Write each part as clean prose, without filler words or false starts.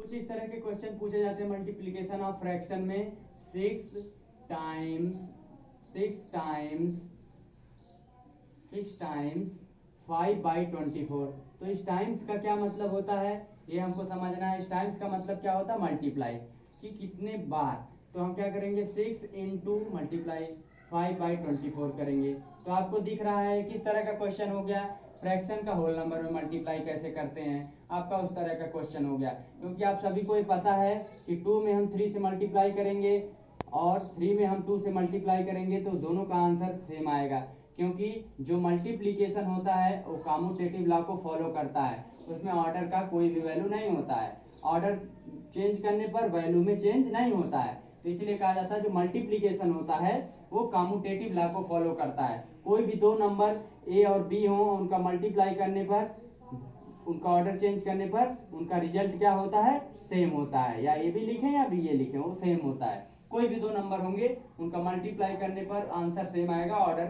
कुछ इस तरह के क्वेश्चन पूछे जाते हैं मल्टीप्लिकेशन ऑफ फ्रैक्शन में। 6 टाइम्स 5/24। तो इस टाइम्स का क्या मतलब होता है ये हमको समझना है। इस टाइम्स का मतलब क्या होता है मल्टीप्लाई, कि कितने बार। तो हम क्या करेंगे 6 इंटू मल्टीप्लाई 5/24 करेंगे। तो आपको दिख रहा है किस तरह का क्वेश्चन हो गया, फ्रैक्शन का होल नंबर में मल्टीप्लाई कैसे करते हैं, आपका उस तरह का क्वेश्चन हो गया। क्योंकि आप सभी को ये पता है कि 2 में हम 3 से मल्टीप्लाई करेंगे और 3 में हम 2 से मल्टीप्लाई करेंगे तो दोनों का आंसर सेम आएगा। क्योंकि जो मल्टीप्लिकेशन होता है वो कम्यूटेटिव लॉ को फॉलो करता है, उसमें ऑर्डर का कोई भी वैल्यू नहीं होता है, ऑर्डर चेंज करने पर वैल्यू में चेंज नहीं होता है। तो इसलिए कहा जाता है जो मल्टीप्लिकेशन होता है वो कम्यूटेटिव लॉ को फॉलो करता है। कोई भी दो नंबर ए और बी हो, उनका मल्टीप्लाई करने पर, उनका ऑर्डर चेंज करने पर उनका रिजल्ट क्या होता है, सेम होता है। या ए भी लिखें या बी ए लिखें वो सेम होता है। कोई भी दो नंबर होंगे उनका मल्टीप्लाई करने पर आंसर सेम आएगा, ऑर्डर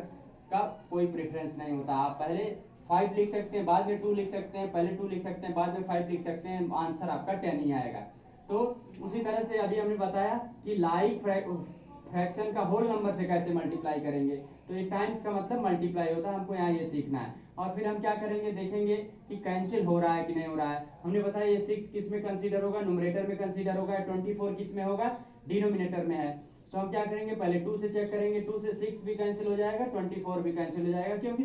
का कोई प्रेफरेंस नहीं होता। आप पहले 5 लिख सकते हैं, बाद में 2 लिख सकते हैं, पहले 2 लिख सकते हैं, बाद में 5 लिख सकते हैं, आंसर आपका 10 ही आएगा। तो उसी तरह से अभी हमने बताया कि लाइक फ्रैक्शन का होल नंबर से कैसे मल्टीप्लाई करेंगे। तो ये टाइम्स का मतलब मल्टीप्लाई होता है, हमको यहाँ ये सीखना है। और फिर हम क्या करेंगे, देखेंगे कि कैंसिल हो रहा है कि नहीं हो रहा है। हमने बताया ये 6 किस में कंसीडर होगा, न्यूमरेटर में कंसीडर होगा, 24 किस में होगा, डिनोमिनेटर में है। तो हम क्या करेंगे, पहले 2 से चेक करेंगे, 2 से 6 भी कैंसिल हो जाएगा, 24 भी कैंसिल हो जाएगा, क्योंकि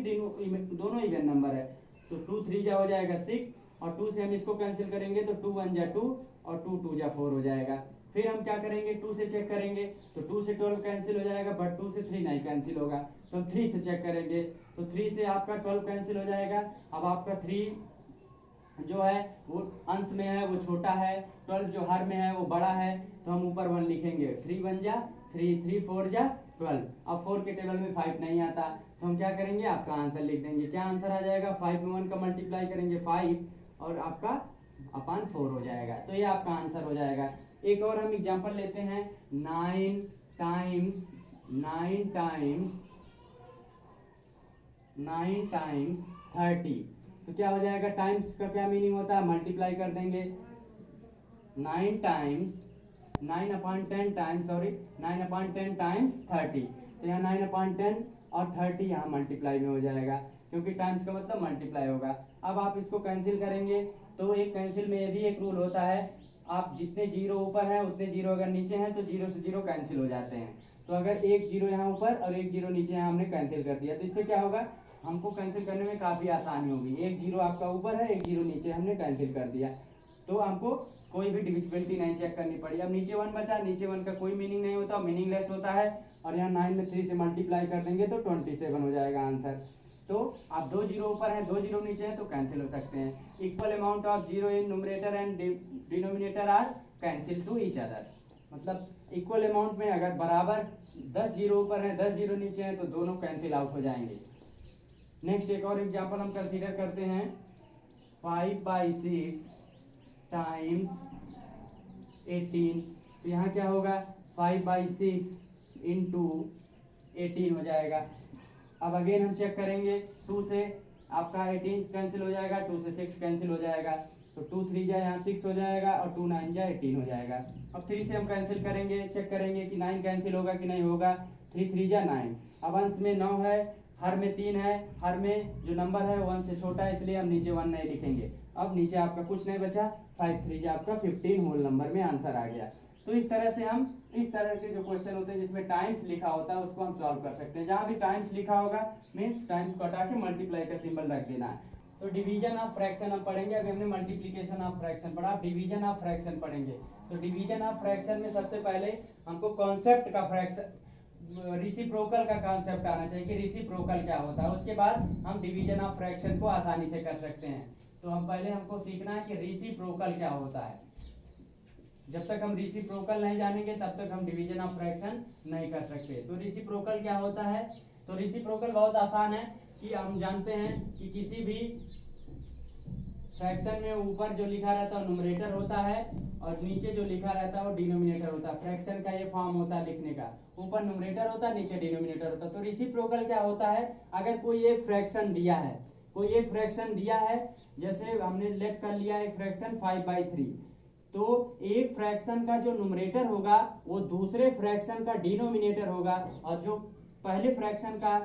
दोनों इवन नंबर है। तो 2 3 जा हो जाएगा 6, और 2 से हम इसको कैंसिल करेंगे तो 2 1 जा 2 और 2 2 जा 4 हो जाएगा। फिर हम क्या करेंगे, 2 से चेक करेंगे तो 2 से 12 कैंसिल हो जाएगा, बट 2 से 3 नहीं कैंसिल होगा। तो हम 3 से चेक करेंगे तो 3 से आपका 12 कैंसिल हो जाएगा। अब आपका 3 जो है वो अंश में है वो छोटा है, 12 जो हर में है वो बड़ा है, तो हम ऊपर 1 लिखेंगे। 3 1 जा 3, 3 4 जा 12। अब 4 के टेबल में 5 नहीं आता, तो हम क्या करेंगे, आपका आंसर लिख देंगे। क्या आंसर आ जाएगा, 5 में 1 का मल्टीप्लाई करेंगे 5 और आपका अपान 4 हो जाएगा। तो ये आपका आंसर हो जाएगा। एक और हम एग्जांपल लेते हैं, 9 टाइम्स 30। तो क्या हो जाएगा, टाइम्स का क्या मीनिंग होता है, मल्टीप्लाई कर देंगे। 9 टाइम्स 9/10 टाइम्स 9/10 टाइम्स 30। तो यहाँ 9/10 और 30 यहाँ मल्टीप्लाई में हो जाएगा, क्योंकि टाइम्स का मतलब मल्टीप्लाई होगा। अब आप इसको कैंसिल करेंगे तो एक कैंसिल में ये भी एक रूल होता है, आप जितने जीरो ऊपर हैं उतने जीरो अगर नीचे हैं तो जीरो से जीरो कैंसिल हो जाते हैं। तो अगर एक जीरो यहाँ ऊपर और एक जीरो नीचे यहाँ हमने कैंसिल कर दिया, तो इससे क्या होगा, हमको कैंसिल करने में काफ़ी आसानी होगी। एक जीरो आपका ऊपर है, एक जीरो नीचे, हमने कैंसिल कर दिया, तो हमको कोई भी डिविजिबिलिटी नहीं चेक करनी पड़ी। अब नीचे 1 बचा, नीचे 1 का कोई मीनिंग नहीं होता, मीनिंगलेस होता है। और यहाँ 9 में 3 से मल्टीप्लाई कर देंगे तो 27 हो जाएगा आंसर। तो आप 2 जीरो ऊपर है 2 जीरो नीचे है तो कैंसिल हो सकते हैं। Equal amount of zero in numerator and denominator are cancel to each other. मतलब इक्वल अमाउंट में अगर बराबर 10 जीरो ऊपर है 10 जीरो नीचे है तो दोनों कैंसिल आउट हो जाएंगे। नेक्स्ट एक और एग्जांपल हम कंसीडर करते हैं, 5/6 टाइम्स 18। तो यहाँ क्या होगा, 5/6 इंटू 18 हो जाएगा। अब अगेन हम चेक करेंगे, 2 से आपका 18 कैंसिल हो जाएगा, 2 से 6 कैंसिल हो जाएगा, तो 2 3 जा यहाँ 6 हो जाएगा और 2 9 जा 18 हो जाएगा। अब 3 से हम कैंसिल करेंगे, चेक करेंगे कि 9 कैंसिल होगा कि नहीं होगा, 3 3 जा 9। अब अंश में 9 है, हर में 3 है, हर में जो नंबर है वो 1 से छोटा है, इसलिए हम नीचे 1 नहीं लिखेंगे। अब नीचे आपका कुछ नहीं बचा, 5 3 जा आपका 15 होल नंबर में आंसर आ गया। तो इस तरह से हम इस तरह के जो क्वेश्चन होते हैं जिसमें टाइम्स लिखा होता है उसको हम सॉल्व कर सकते हैं। जहां भी टाइम्स लिखा होगा मींस टाइम्स को हटा के मल्टीप्लाई का सिंबल रख देना है। तो डिवीजन ऑफ फ्रैक्शन हम पढ़ेंगे, अभी हमने मल्टीप्लिकेशन ऑफ फ्रैक्शन पढ़ा, डिवीजन ऑफ फ्रैक्शन पढ़ेंगे। तो डिवीजन ऑफ फ्रैक्शन में सबसे पहले हमको कॉन्सेप्ट का फ्रैक्शन रिसिप्रोकल का कॉन्सेप्ट आना चाहिए कि रिसिप्रोकल क्या होता है, उसके बाद हम डिवीजन ऑफ फ्रैक्शन को आसानी से कर सकते हैं। तो हम पहले हमको सीखना है कि रिसिप्रोकल क्या होता है। जब तक हम रिसिप्रोकल नहीं जानेंगे तब तक हम डिवीजन ऑफ फ्रैक्शन नहीं कर सकते। तो रिसिप्रोकल क्या होता है, तो रिसिप्रोकल बहुत आसान है कि हम जानते हैं कि किसी भी फ्रैक्शन में ऊपर जो लिखा रहता है न्यूमरेटर होता है और नीचे जो लिखा रहता है वो डिनोमिनेटर होता है। फ्रैक्शन का ये फॉर्म होता है लिखने का, ऊपर न्यूमरेटर होता है नीचे डिनोमिनेटर होता है। तो रिसिप्रोकल क्या होता है, अगर कोई एक फ्रैक्शन दिया है, कोई एक फ्रैक्शन दिया है, जैसे हमने लेट कर लिया एक फ्रैक्शन 5/3, तो एक फ्रैक्शन का जो न्यूमरेटर होगा वो दूसरे फ्रैक्शन का डिनोमिनेटर होगा, और जो पहले फ्रैक्शन का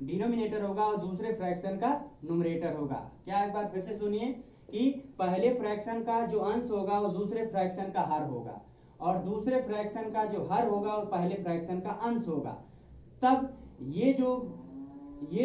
डिनोमिनेटर होगा और दूसरे फ्रैक्शन का न्यूमरेटर होगा। क्या, एक बार फिर से सुनिए कि पहले फ्रैक्शन का जो अंश होगा वो दूसरे फ्रैक्शन का हर होगा, और दूसरे फ्रैक्शन का जो हर होगा वो पहले फ्रैक्शन का अंश होगा। तब ये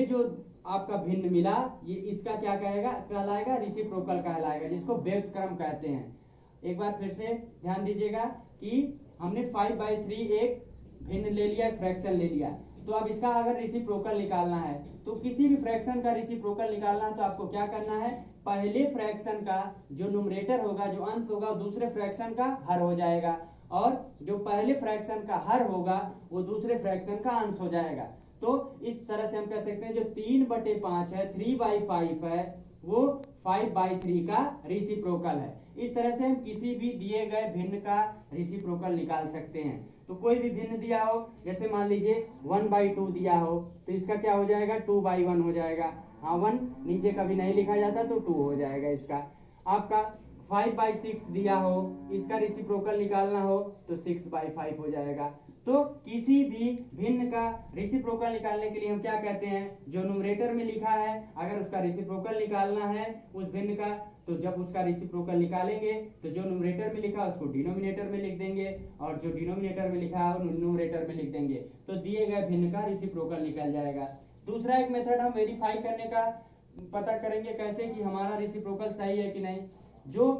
जो आपका भिन्न मिला, ये इसका क्या कहलाएगा? रेसिप्रोकल कहलाएगा, जिसको व्युत्क्रम कहते हैं। एक बार फिर से ध्यान दीजिएगा कि हमने 5/3 एक भिन्न ले लिया, फ्रैक्शन ले लिया, तो अब इसका अगर रेसिप्रोकल निकालना है, तो किसी भी फ्रैक्शन का रेसिप्रोकल निकालना है तो आपको क्या करना है? पहले फ्रैक्शन का जो न्यूमरेटर होगा, जो अंश होगा, दूसरे फ्रैक्शन का हर हो जाएगा, और जो पहले फ्रैक्शन का हर होगा वो दूसरे फ्रैक्शन का अंश हो जाएगा। तो इस तरह से हम कह सकते हैं जो 3/5 है, 3/5 है, वो 5/3 का रेसिप्रोकल है। इस तरह से हम किसी भी दिए गए भिन्न का रेसिप्रोकल निकाल सकते हैं। तो कोई भी भिन्न दिया हो, जैसे मान लीजिए 1/2 दिया हो, तो इसका क्या हो जाएगा? 2/1 हो जाएगा। हाँ, 1 नीचे कभी नहीं लिखा जाता तो 2 हो जाएगा इसका। आपका 5/6 दिया हो, इसका रेसिप्रोकल निकालना हो तो 6/5 हो जाएगा। तो किसी भी भिन्न का रेसिप्रोकल निकालने के लिए हम क्या कहते हैं? जो न्यूमरेटर में लिखा है, अगर उसका रेसिप्रोकल निकालना है उस भिन्न का, तो जब उसका रेसिप्रोकल निकालेंगे तो जो न्यूमरेटर में लिखा है उसको डिनोमिनेटर में लिख देंगे, और जो डिनोमिनेटर में लिखा है वो न्यूमरेटर में लिख देंगे, तो दिए गए भिन्न का रेसिप्रोकल निकल जाएगा। दूसरा एक मेथड हम वेरीफाई करने का पता करेंगे कैसे कि हमारा रेसिप्रोकल सही है कि नहीं। जो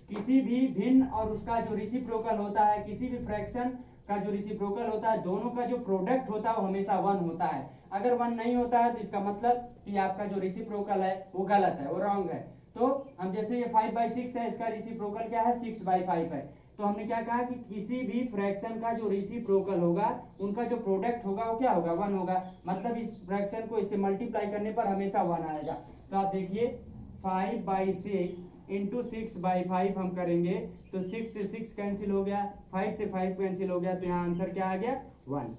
किसी भी भिन्न और उसका जो रेसिप्रोकल होता है, किसी भी फ्रैक्शन का जो रेसिप्रोकल होता है, दोनों का जो प्रोडक्ट होता है वो हमेशा 1 होता है। अगर 1 नहीं होता है तो इसका मतलब कि आपका जो रेसिप्रोकल है वो गलत है, वो रॉन्ग है। तो हम जैसे ये 5/6 है, इसका रेसिप्रोकल क्या है? 6/5 है। तो हमने क्या कहा कि किसी भी फ्रैक्शन का जो रेसिप्रोकल होगा, उनका जो प्रोडक्ट होगा वो क्या होगा? 1 होगा। मतलब इस फ्रैक्शन को इससे मल्टीप्लाई करने पर हमेशा 1 आएगा। तो आप देखिए 5/6 इंटू 6/5 हम करेंगे तो 6 से 6 कैंसिल हो गया, 5 से 5 कैंसिल हो गया, तो यहाँ आंसर क्या आ गया? 1।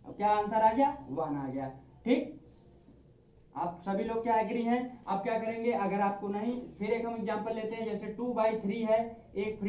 अब क्या आंसर आ गया? 1 आ गया। ठीक, आप सभी लोग क्या एग्री हैं? आप क्या करेंगे? अगर आपको नहीं, फिर एक हम एग्जांपल लेते हैं, जैसे 2/3 है एक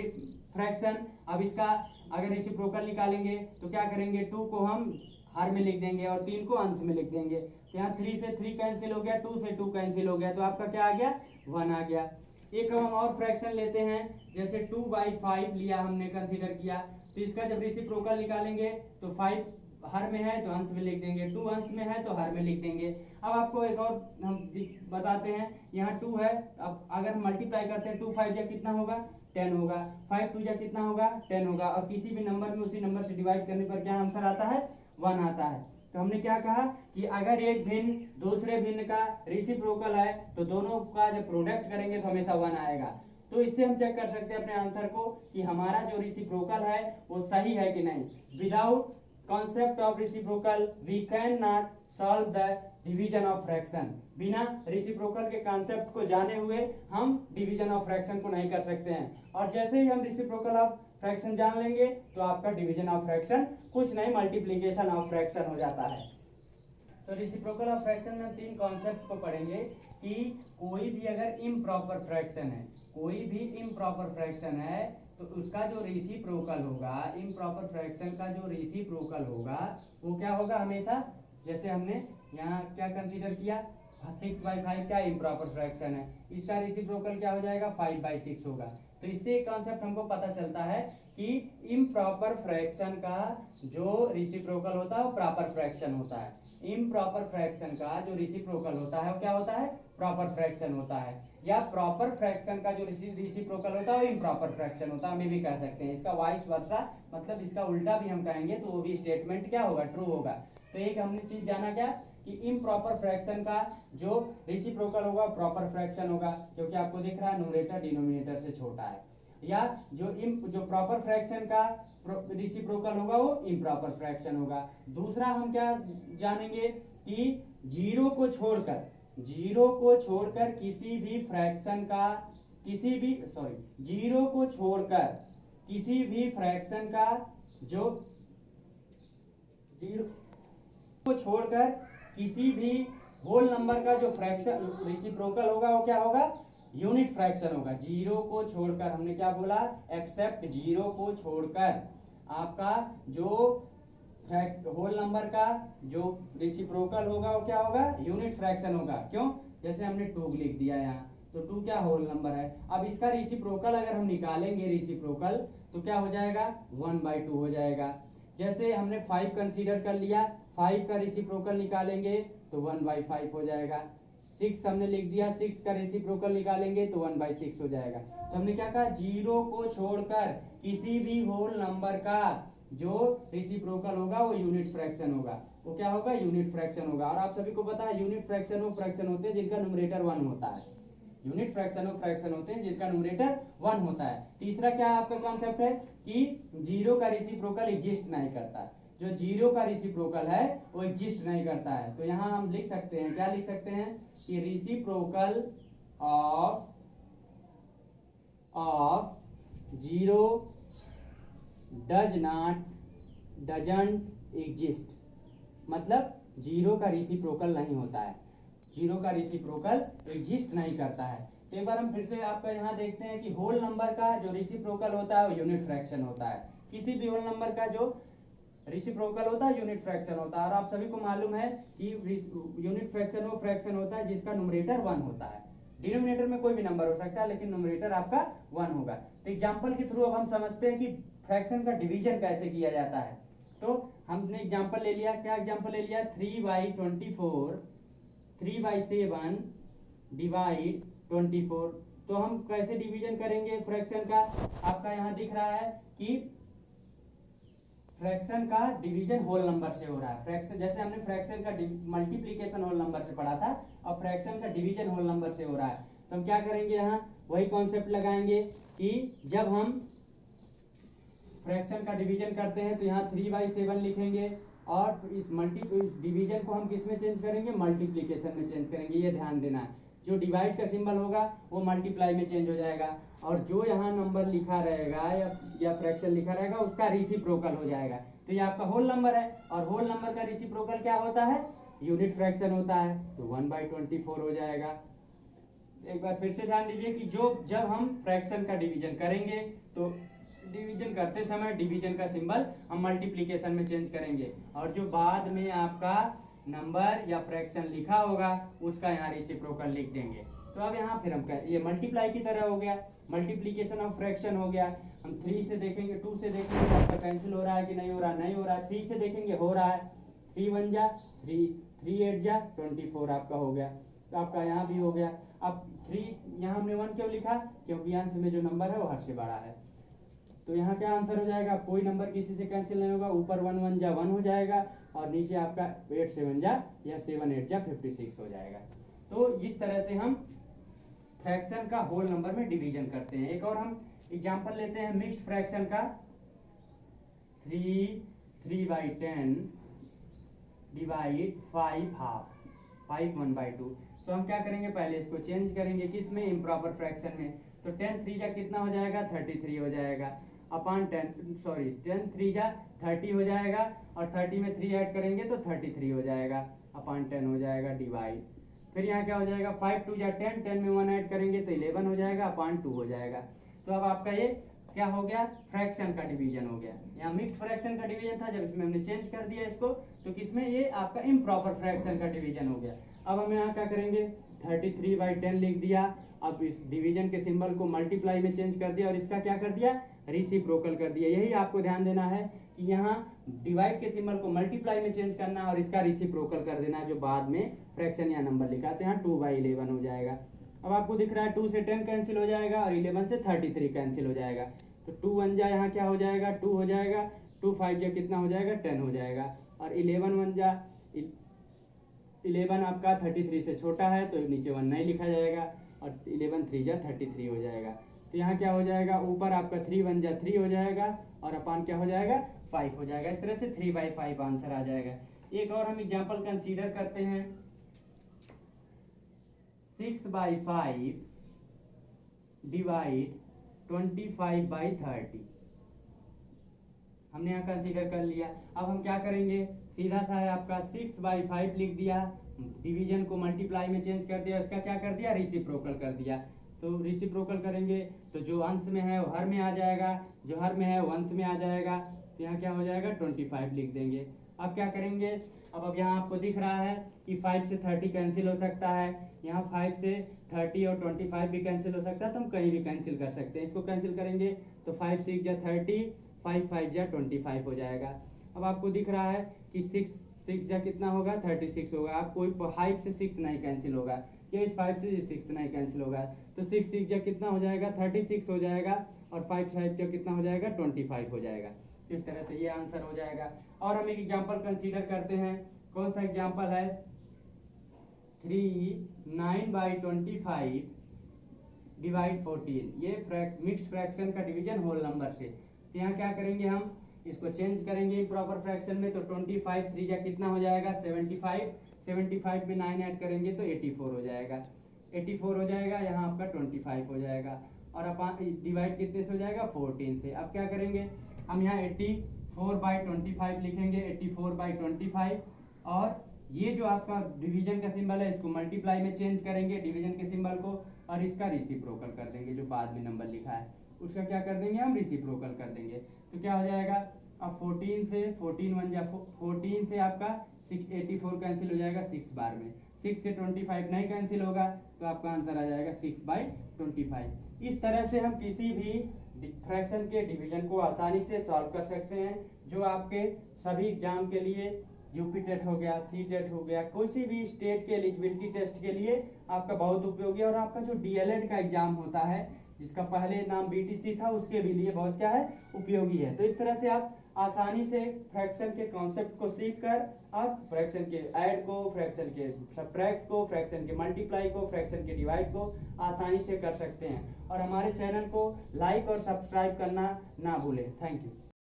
फ्रैक्शन। अब इसका अगर रेसिप्रोकल निकालेंगे तो क्या करेंगे? 2 को हम हर में लिख देंगे और 3 को अंश में लिख देंगे, तो यहाँ 3 से 3 कैंसिल हो गया, 2 से 2 कैंसिल हो गया, तो आपका क्या आ गया? 1 आ गया। एक हम और फ्रैक्शन लेते हैं, जैसे 2/5 लिया हमने, कंसीडर किया, तो इसका जब रेसिप्रोकल निकालेंगे तो 5 हर में है तो अंश में लिख देंगे, 2 अंश में है तो हर में लिख देंगे। अब आपको एक और हम बताते हैं, यहाँ 2 है, अब अगर हम मल्टीप्लाई करते हैं 2 5 जा कितना होगा? 10 होगा, 5 2 जा कितना होगा? 10 होगा, और किसी भी नंबर में उसी नंबर से डिवाइड करने पर क्या आंसर आता है? 1 आता है। तो हमने क्या कहा कि अगर एक भिन्न दूसरे भिन्न का रेसिप्रोकल है तो दोनों का जब प्रोडक्ट करेंगे तो हमेशा 1 आएगा। तो इससे हम चेक कर सकते हैं अपने आंसर को कि हमारा जो रेसिप्रोकल है वो सही है कि नहीं। Without concept of reciprocal we cannot solve the division of fraction। बिना रेसिप्रोकल के कॉन्सेप्ट को जाने हुए हम डिवीजन ऑफ फ्रैक्शन को नहीं कर सकते हैं, और जैसे ही हम रेसिप्रोकल ऑफ फ्रैक्शन जान लेंगे तो आपका डिवीजन ऑफ फ्रैक्शन कुछ नहीं, मल्टीप्लिकेशन ऑफ फ्रैक्शन हो जाता है। तो रेसिप्रोकल ऑफ फ्रैक्शन में हम 3 कॉन्सेप्ट को पढ़ेंगे कि कोई भी अगर इम्प्रॉपर फ्रैक्शन है, कोई भी इम्प्रॉपर फ्रैक्शन है, तो उसका जो रेसिप्रोकल होगा, इम्प्रॉपर फ्रैक्शन का जो रेसिप्रोकल होगा वो क्या होगा? हमेशा, जैसे हमने यहाँ क्या कंसीडर किया, 6/5 क्या इम्प्रॉपर फ्रैक्शन है, इसका रेसिप्रोकल क्या हो जाएगा? 5/6 होगा। तो इससे एक कॉन्सेप्ट हमको पता चलता है कि इम्प्रॉपर फ्रैक्शन का जो रेसिप्रोकल होता है वो प्रॉपर फ्रैक्शन होता है। इम्प्रॉपर फ्रैक्शन का जो रेसिप्रोकल होता है वो क्या होता है? प्रॉपर फ्रैक्शन होता है, या प्रॉपर फ्रैक्शन का जो रेसिप्रोकल होता है वो इम्प्रॉपर फ्रैक्शन होता है, हमें भी कह सकते हैं। इसका वाइस वर्सा, मतलब इसका उल्टा भी हम कहेंगे तो वो भी स्टेटमेंट क्या होगा? ट्रू होगा। तो एक हमने चीज जाना क्या कि इम्प्रॉपर फ्रैक्शन का जो रेसिप्रोकल होगा प्रॉपर फ्रैक्शन होगा, क्योंकि आपको दिख रहा है न्यूमरेटर डिनोमिनेटर से छोटा है, या जो प्रॉपर फ्रैक्शन का रेसिप्रोकल होगा वो इम्प्रॉपर फ्रैक्शन होगा। दूसरा हम क्या जानेंगे कि जीरो को छोड़कर किसी भी फ्रैक्शन का जीरो को छोड़कर किसी भी फ्रैक्शन का जो जीरो को छोड़कर किसी भी होल नंबर का जो फ्रैक्शन रेसिप्रोकल होगा वो क्या होगा? यूनिट फ्रैक्शन होगा। जीरो को छोड़कर, हमने क्या बोला, एक्सेप्ट जीरो को छोड़कर आपका जो होल नंबर का जो रेसिप्रोकल होगा वो क्या होगा, यूनिट फ्रैक्शन होगा। क्यों, जैसे हमने 2 लिख दिया यहाँ, तो 2 क्या होल नंबर है। अब इसका रेसिप्रोकल अगर हम निकालेंगे रेसिप्रोकल, तो क्या हो जाएगा, 1/2 हो जाएगा। जैसे हमने 5 कंसीडर कर लिया, 5 का रेसिप्रोकल निकालेंगे तो 1/5 हो जाएगा। 6 हमने लिख दिया, 6 का रेसिप्रोकल निकालेंगे तो 1/6 हो जाएगा। तो हमने क्या कहा, जीरो को छोड़कर किसी भी होल नंबर का जो रेसिप्रोकल होगा वो यूनिट फ्रैक्शन होगा। वो क्या होगा, यूनिट फ्रैक्शन होगा। और आप सभी को पता है यूनिट फ्रैक्शन वो फ्रैक्शन होते हैं जिनका न्यूमरेटर 1 होता है। यूनिट फ्रैक्शन वो फ्रैक्शन होते हैं जिनका न्यूमरेटर 1 होता है। तीसरा क्या आपका कॉन्सेप्ट है कि जीरो का रेसिप्रोकल एग्जिस्ट नहीं करता है। जो जीरो का रेसिप्रोकल है वो एग्जिस्ट नहीं करता है। तो यहाँ हम लिख सकते हैं, क्या लिख सकते हैं कि reciprocal of zero doesn't exist, मतलब जीरो का रेसिप्रोकल नहीं होता है, जीरो का रेसिप्रोकल एग्जिस्ट नहीं करता है। तो एक बार हम फिर से आपका यहाँ देखते हैं कि होल नंबर का जो रेसिप्रोकल होता है वो यूनिट फ्रैक्शन होता है। किसी भी होल नंबर का जो रेसिप्रोकल होता है यूनिट फ्रैक्शन होता है। और आप सभी को मालूम है कि यूनिट फ्रैक्शन वो फ्रैक्शन होता है जिसका न्यूमरेटर 1 होता है। डिनोमिनेटर में कोई भी नंबर हो सकता है लेकिन न्यूमरेटर आपका 1 होगा। तो एग्जांपल के थ्रू अब हम समझते हैं कि फ्रैक्शन का डिवीजन कैसे किया जाता है। तो हमने एग्जांपल ले लिया, क्या एग्जांपल ले लिया, 3/24 3/7 डिवाइड 24। तो हम कैसे डिवीजन करेंगे फ्रैक्शन का, आपका यहाँ दिख रहा है कि फ्रैक्शन का डिवीजन होल नंबर से हो रहा है। फ्रैक्शन जैसे हमने फ्रैक्शन का मल्टीप्लीकेशन होल नंबर से पढ़ा था, अब फ्रैक्शन का डिवीजन होल नंबर से हो रहा है। तो हम क्या करेंगे, यहाँ वही कॉन्सेप्ट लगाएंगे कि जब हम फ्रैक्शन का डिवीजन करते हैं तो यहाँ 3/7 लिखेंगे और इस डिवीजन को हम किस में चेंज करेंगे, मल्टीप्लीकेशन में चेंज करेंगे। ये ध्यान देना है, जो डिवाइड का सिंबल होगा वो मल्टीप्लाई में चेंज हो जाएगा और जो यहाँ नंबर लिखा रहेगा या फ्रैक्शन लिखा रहेगा उसका रेसिप्रोकल हो जाएगा। तो ये आपका होल नंबर है और होल नंबर का रेसिप्रोकल क्या होता है, यूनिट फ्रैक्शन होता है। तो 1/24 हो जाएगा। एक बार फिर से ध्यान दीजिए कि जब हम फ्रैक्शन का डिवीजन करेंगे तो डिवीजन करते समय डिवीजन का सिंबल हम मल्टीप्लीकेशन में चेंज करेंगे और जो बाद में आपका नंबर या फ्रैक्शन लिखा होगा उसका यहाँ रेसिप्रोकल लिख देंगे। तो अब यहाँ फिर हम ये मल्टीप्लाई की तरह हो गया, मल्टीप्लीकेशन ऑफ फ्रैक्शन हो गया। हम 3 से देखेंगे, 2 से देखेंगे आपका कैंसिल हो रहा है कि नहीं हो रहा, नहीं हो रहा है। 3 से देखेंगे हो रहा है, 3 1 जा 3, 3 8 जा 24 आपका हो गया। तो आपका यहाँ भी हो गया। अब 3 यहाँ हमने 1 क्यों लिखा, क्योंकि अंश में जो नंबर है वो हर से बड़ा है। तो यहाँ क्या आंसर हो जाएगा, कोई नंबर किसी से कैंसिल नहीं होगा, ऊपर 1 1 जा 1 हो जाएगा और नीचे आपका 8 7 जा या 7 8 जा 56 हो जाएगा। तो इस तरह से हम फ्रैक्शन का होल नंबर में डिवीजन करते हैं। एक और हम एग्जांपल लेते हैं मिक्स्ड फ्रैक्शन का, 3/10 डिवाइड 5 हाफ 5 1/2। तो हम क्या करेंगे, पहले इसको चेंज करेंगे किस में, इम्प्रॉपर फ्रैक्शन में। तो 10 3 जा कितना हो जाएगा, 33 हो जाएगा अपॉन 10 3 जा 30 हो जाएगा और 30 में 3 ऐड करेंगे तो 33 हो जाएगा अपॉन 10 हो जाएगा डिवाइड। फिर यहाँ क्या हो जाएगा, 5 2 जा 10, 10 में 1 ऐड करेंगे तो 11 हो जाएगा अपॉन 2 हो जाएगा। तो अब आपका ये क्या हो गया, फ्रैक्शन का डिवीजन हो गया। यहाँ मिक्स्ड फ्रैक्शन का डिवीजन था, जब इसमें हमने चेंज कर दिया इसको तो किसमें, ये आपका इम्प्रॉपर फ्रैक्शन का डिवीजन हो गया। अब हम यहाँ क्या करेंगे, 33/10 लिख दिया। अब इस डिवीजन के सिंबल को मल्टीप्लाई में चेंज कर दिया और इसका क्या कर दिया, रेसिप्रोकल कर दिया। यही आपको ध्यान देना है कि यहाँ डिवाइड के सिंबल को मल्टीप्लाई में चेंज करना और इसका रेसिप्रोकल कर देना जो बाद में फ्रैक्शन या नंबर लिखा। तो यहाँ 2/11 हो जाएगा। अब आपको दिख रहा है 2 से 10 कैंसिल हो जाएगा और 11 से 33 कैंसिल हो जाएगा। तो 2 1 जा यहाँ क्या हो जाएगा, 2 हो जाएगा, 2 5 जा कितना हो जाएगा, 10 हो जाएगा और 11 1 जा 11 आपका 33 से छोटा है तो नीचे 1 नहीं लिखा जाएगा और 11 3 जा 33 हो जाएगा। तो यहाँ क्या हो जाएगा, ऊपर आपका 3 1 जा 3 हो जाएगा और अपान क्या हो जाएगा, 5 हो जाएगा। इस तरह से 3/5 आंसर आ जाएगा। एक और हम एग्जांपल कंसीडर करते हैं, 6/5 डिवाइड 25/30। हमने यहाँ कंसीडर कर लिया। अब हम क्या करेंगे, सीधा सा है आपका 6/5 लिख दिया, डिवीजन को मल्टीप्लाई में चेंज कर दिया, इसका क्या कर दिया, रेसिप्रोकल कर दिया। तो रिसिप्रोकल करेंगे तो जो अंश में है वो हर में आ जाएगा, जो हर में है वो अंश में आ जाएगा। तो यहाँ क्या हो जाएगा 25 लिख देंगे। अब क्या करेंगे, अब यहाँ आपको दिख रहा है कि 5 से 30 कैंसिल हो सकता है, यहाँ 5 से 30 और 25 भी कैंसिल हो सकता है, तो हम कहीं भी कैंसिल कर सकते हैं। इसको कैंसिल करेंगे तो 5 6 जा 30, 5 5 जा 25 हो जाएगा। अब आपको दिख रहा है कि 6 6 जा कितना होगा 36 होगा। आप कोई 5 से 6 नहीं कैंसिल होगा, ये इस 5 से 6 नहीं कैंसिल होगा, तो 6 6 जा कितना हो जाएगा 36 हो जाएगा, और 5 5 जा कितना हो जाएगा 25 हो जाएगा। इस तरह से ये आंसर हो जाएगा। और हम एक एग्जांपल कंसीडर करते हैं। कौन सा एग्जांपल है, 3 9/25 डिवाइड 14। ये मिक्स्ड फ्रैक्शन का डिवीजन होल नंबर से। तो यहाँ क्या करेंगे, हम इसको चेंज करेंगे प्रॉपर फ्रैक्शन में। तो 25 3 जा कितना हो जाएगा 75, 75 में 9 ऐड करेंगे तो 84 हो जाएगा, 84 हो जाएगा। यहाँ आपका 25 हो जाएगा, और अपन डिवाइड कितने से हो जाएगा 14 से। अब क्या करेंगे, हम यहाँ 84/25 लिखेंगे, 84/25, और ये जो आपका डिवीजन का सिंबल है इसको मल्टीप्लाई में चेंज करेंगे डिवीजन के सिंबल को, और इसका रिसिप्रोकल कर देंगे। जो बाद में नंबर लिखा है उसका क्या कर देंगे, हम रिसिप्रोकल कर देंगे। तो क्या हो जाएगा, अब 14 से 14 1 जा 14 से आपका 84 कैंसिल हो जाएगा 6 बार में, 6 से 25 नहीं कैंसिल होगा, तो आपका आंसर आ जाएगा 6/25। इस तरह से हम किसी भी फ्रैक्शन के डिवीजन को आसानी से सॉल्व कर सकते हैं, जो आपके सभी एग्जाम के लिए, यूपी टेट हो गया, सी टेट हो गया, किसी भी स्टेट के एलिजिबिलिटी टेस्ट के लिए आपका बहुत उपयोगी है। और आपका जो डीएलएड का एग्जाम होता है, जिसका पहले नाम बीटीसी था, उसके भी लिए बहुत क्या है उपयोगी है। तो इस तरह से आप आसानी से फ्रैक्शन के कॉन्सेप्ट को सीख कर आप फ्रैक्शन के ऐड को, फ्रैक्शन के सब्ट्रैक्ट को, फ्रैक्शन के मल्टीप्लाई को, फ्रैक्शन के डिवाइड को आसानी से कर सकते हैं। और हमारे चैनल को लाइक और सब्सक्राइब करना ना भूलें। Thank you.